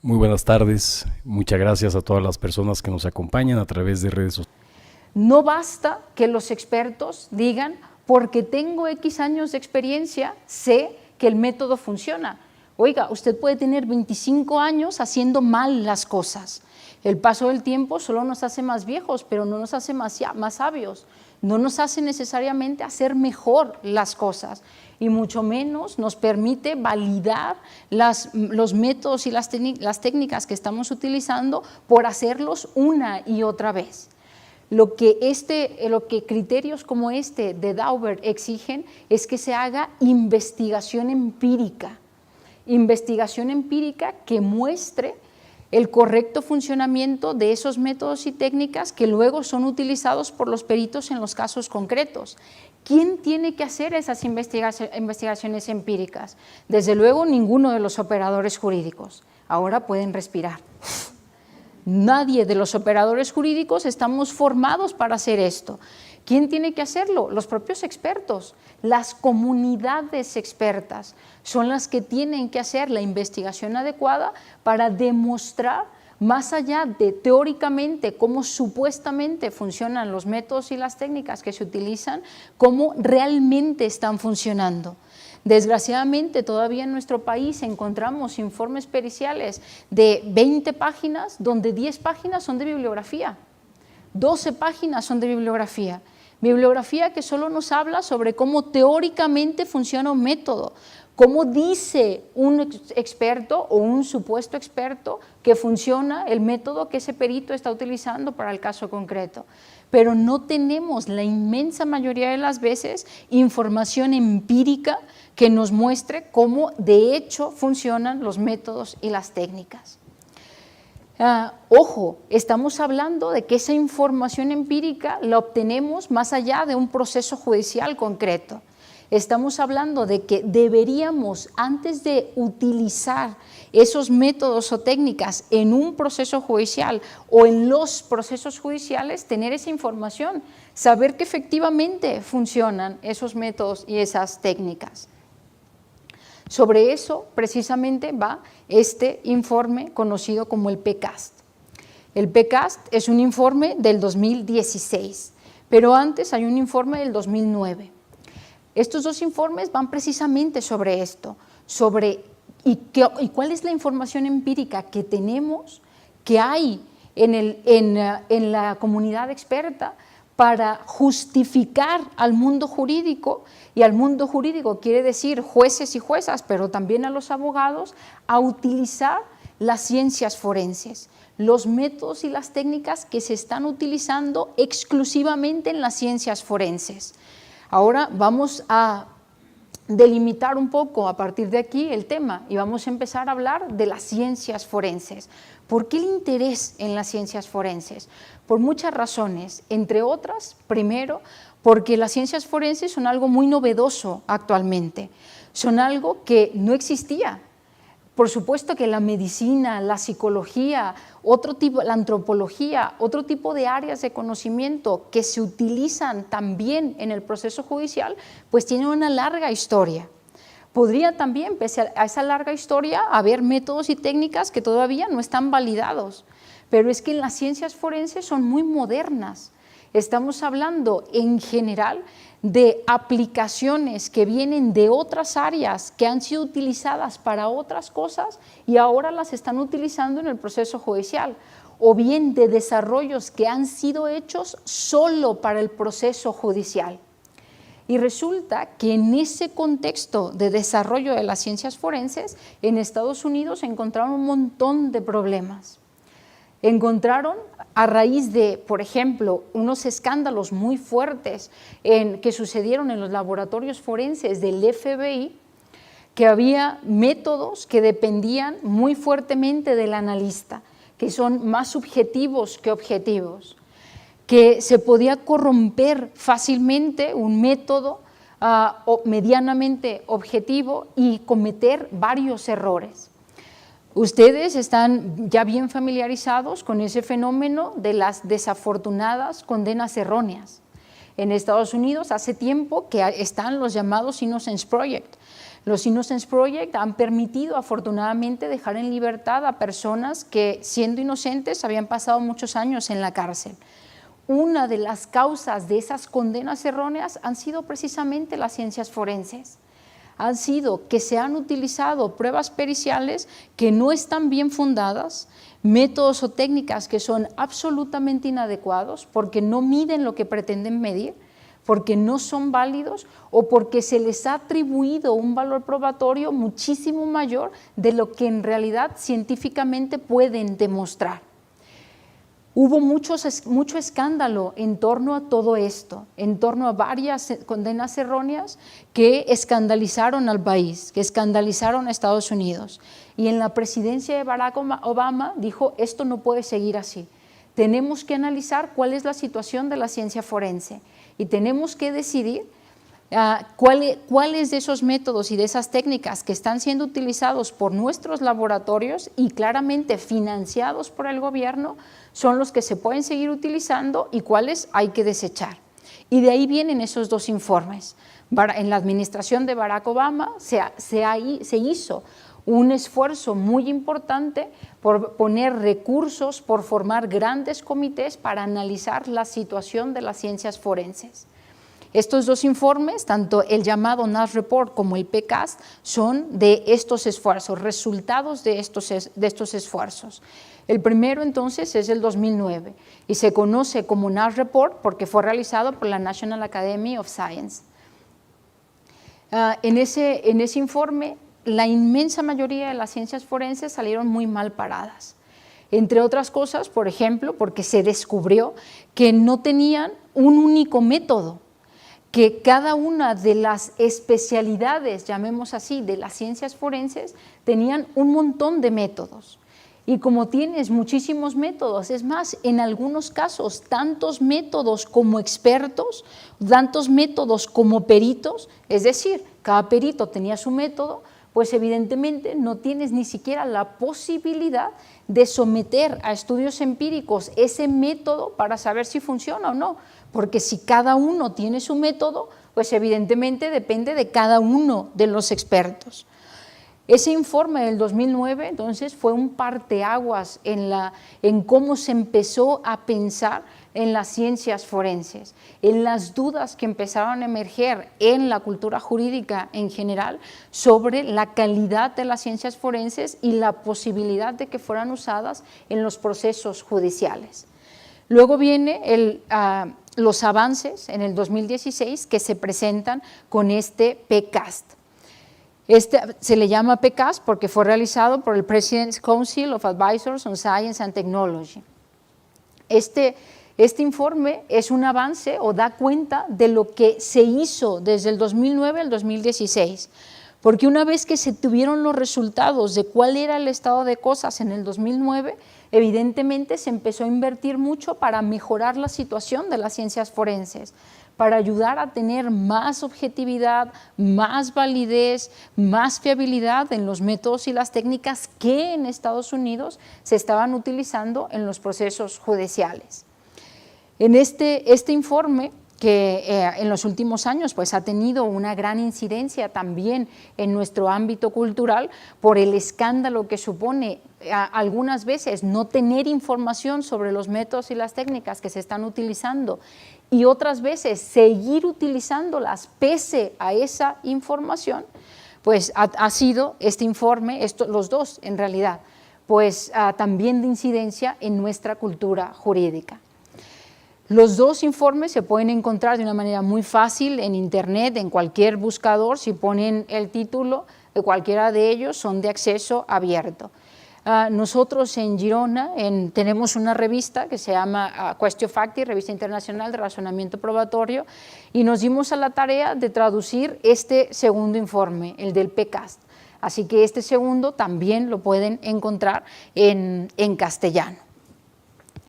Muy buenas tardes, muchas gracias a todas las personas que nos acompañan a través de redes sociales. No basta que los expertos digan, porque tengo X años de experiencia, sé que el método funciona. Oiga, usted puede tener 25 años haciendo mal las cosas. El paso del tiempo solo nos hace más viejos, pero no nos hace más sabios. No nos hace necesariamente hacer mejor las cosas y mucho menos nos permite validar los métodos y las técnicas que estamos utilizando por hacerlos una y otra vez. Lo que criterios como este de Daubert exigen es que se haga investigación empírica que muestre el correcto funcionamiento de esos métodos y técnicas que luego son utilizados por los peritos en los casos concretos. ¿Quién tiene que hacer esas investigaciones empíricas? Desde luego, ninguno de los operadores jurídicos. Ahora pueden respirar. Nadie de los operadores jurídicos estamos formados para hacer esto. ¿Quién tiene que hacerlo? Los propios expertos, las comunidades expertas son las que tienen que hacer la investigación adecuada para demostrar, más allá de teóricamente cómo supuestamente funcionan los métodos y las técnicas que se utilizan, cómo realmente están funcionando. Desgraciadamente, todavía en nuestro país encontramos informes periciales de 20 páginas, donde 10 páginas son de bibliografía, 12 páginas son de bibliografía que solo nos habla sobre cómo teóricamente funciona un método, cómo dice un experto o un supuesto experto que funciona el método que ese perito está utilizando para el caso concreto. Pero no tenemos la inmensa mayoría de las veces información empírica que nos muestre cómo de hecho funcionan los métodos y las técnicas. Ojo, estamos hablando de que esa información empírica la obtenemos más allá de un proceso judicial concreto. Estamos hablando de que deberíamos, antes de utilizar esos métodos o técnicas en un proceso judicial o en los procesos judiciales, tener esa información, saber que efectivamente funcionan esos métodos y esas técnicas. Sobre eso precisamente va este informe conocido como el PCAST. El PCAST es un informe del 2016, pero antes hay un informe del 2009. Estos dos informes van precisamente sobre esto, y cuál es la información empírica que tenemos, que hay en la comunidad experta para justificar al mundo jurídico, y al mundo jurídico quiere decir jueces y juezas, pero también a los abogados, a utilizar las ciencias forenses, los métodos y las técnicas que se están utilizando exclusivamente en las ciencias forenses. Ahora vamos a delimitar un poco a partir de aquí el tema y vamos a empezar a hablar de las ciencias forenses. ¿Por qué el interés en las ciencias forenses? Por muchas razones, entre otras, primero, porque las ciencias forenses son algo muy novedoso actualmente, son algo que no existía. Por supuesto que la medicina, la psicología, la antropología, otro tipo de áreas de conocimiento que se utilizan también en el proceso judicial, pues tienen una larga historia. Podría también, pese a esa larga historia, haber métodos y técnicas que todavía no están validados, pero es que las ciencias forenses son muy modernas. Estamos hablando en general de aplicaciones que vienen de otras áreas que han sido utilizadas para otras cosas y ahora las están utilizando en el proceso judicial, o bien de desarrollos que han sido hechos solo para el proceso judicial. Y resulta que en ese contexto de desarrollo de las ciencias forenses, en Estados Unidos encontraron un montón de problemas. Encontraron, a raíz de, por ejemplo, unos escándalos muy fuertes que sucedieron en los laboratorios forenses del FBI, que había métodos que dependían muy fuertemente del analista, que son más subjetivos que objetivos, que se podía corromper fácilmente un método medianamente objetivo y cometer varios errores. Ustedes están ya bien familiarizados con ese fenómeno de las desafortunadas condenas erróneas. En Estados Unidos hace tiempo que están los llamados Innocence Project, Los Innocence Project han permitido afortunadamente dejar en libertad a personas que, siendo inocentes, habían pasado muchos años en la cárcel. Una de las causas de esas condenas erróneas han sido precisamente las ciencias forenses. Han sido que se han utilizado pruebas periciales que no están bien fundadas, métodos o técnicas que son absolutamente inadecuados porque no miden lo que pretenden medir, porque no son válidos o porque se les ha atribuido un valor probatorio muchísimo mayor de lo que en realidad científicamente pueden demostrar. Hubo mucho escándalo en torno a todo esto, en torno a varias condenas erróneas que escandalizaron al país, que escandalizaron a Estados Unidos. Y en la presidencia de Barack Obama dijo, esto no puede seguir así. Tenemos que analizar cuál es la situación de la ciencia forense y tenemos que decidir cuáles de esos métodos y de esas técnicas que están siendo utilizados por nuestros laboratorios y claramente financiados por el gobierno son los que se pueden seguir utilizando y cuáles hay que desechar. Y de ahí vienen esos dos informes. En la administración de Barack Obama se hizo un esfuerzo muy importante por poner recursos, por formar grandes comités para analizar la situación de las ciencias forenses. Estos dos informes, tanto el llamado Nash Report como el PCAST, son de estos esfuerzos, resultados de estos esfuerzos. El primero entonces es el 2009 y se conoce como Nash Report porque fue realizado por la National Academy of Science. En ese informe, la inmensa mayoría de las ciencias forenses salieron muy mal paradas. Entre otras cosas, por ejemplo, porque se descubrió que no tenían un único método, que cada una de las especialidades, llamemos así, de las ciencias forenses, tenían un montón de métodos. Y como tienes muchísimos métodos, es más, en algunos casos, tantos métodos como expertos, tantos métodos como peritos, es decir, cada perito tenía su método, pues evidentemente no tienes ni siquiera la posibilidad de someter a estudios empíricos ese método para saber si funciona o no, porque si cada uno tiene su método, pues evidentemente depende de cada uno de los expertos. Ese informe del 2009 entonces fue un parteaguas en cómo se empezó a pensar en las ciencias forenses, en las dudas que empezaron a emerger en la cultura jurídica en general sobre la calidad de las ciencias forenses y la posibilidad de que fueran usadas en los procesos judiciales. Luego viene los avances en el 2016 que se presentan con este PCAST. Se le llama PCAST porque fue realizado por el President's Council of Advisors on Science and Technology. Este informe es un avance o da cuenta de lo que se hizo desde el 2009 al 2016, porque una vez que se tuvieron los resultados de cuál era el estado de cosas en el 2009, evidentemente se empezó a invertir mucho para mejorar la situación de las ciencias forenses, para ayudar a tener más objetividad, más validez, más fiabilidad en los métodos y las técnicas que en Estados Unidos se estaban utilizando en los procesos judiciales. En este informe, que en los últimos años pues, ha tenido una gran incidencia también en nuestro ámbito cultural por el escándalo que supone algunas veces no tener información sobre los métodos y las técnicas que se están utilizando y otras veces seguir utilizándolas pese a esa información, pues ha sido este informe, los dos en realidad, pues también de incidencia en nuestra cultura jurídica. Los dos informes se pueden encontrar de una manera muy fácil en internet, en cualquier buscador, si ponen el título de cualquiera de ellos, son de acceso abierto. Nosotros en Girona tenemos una revista que se llama Quaestio Facti, Revista Internacional de Razonamiento Probatorio, y nos dimos a la tarea de traducir este segundo informe, el del PCAST. Así que este segundo también lo pueden encontrar en castellano.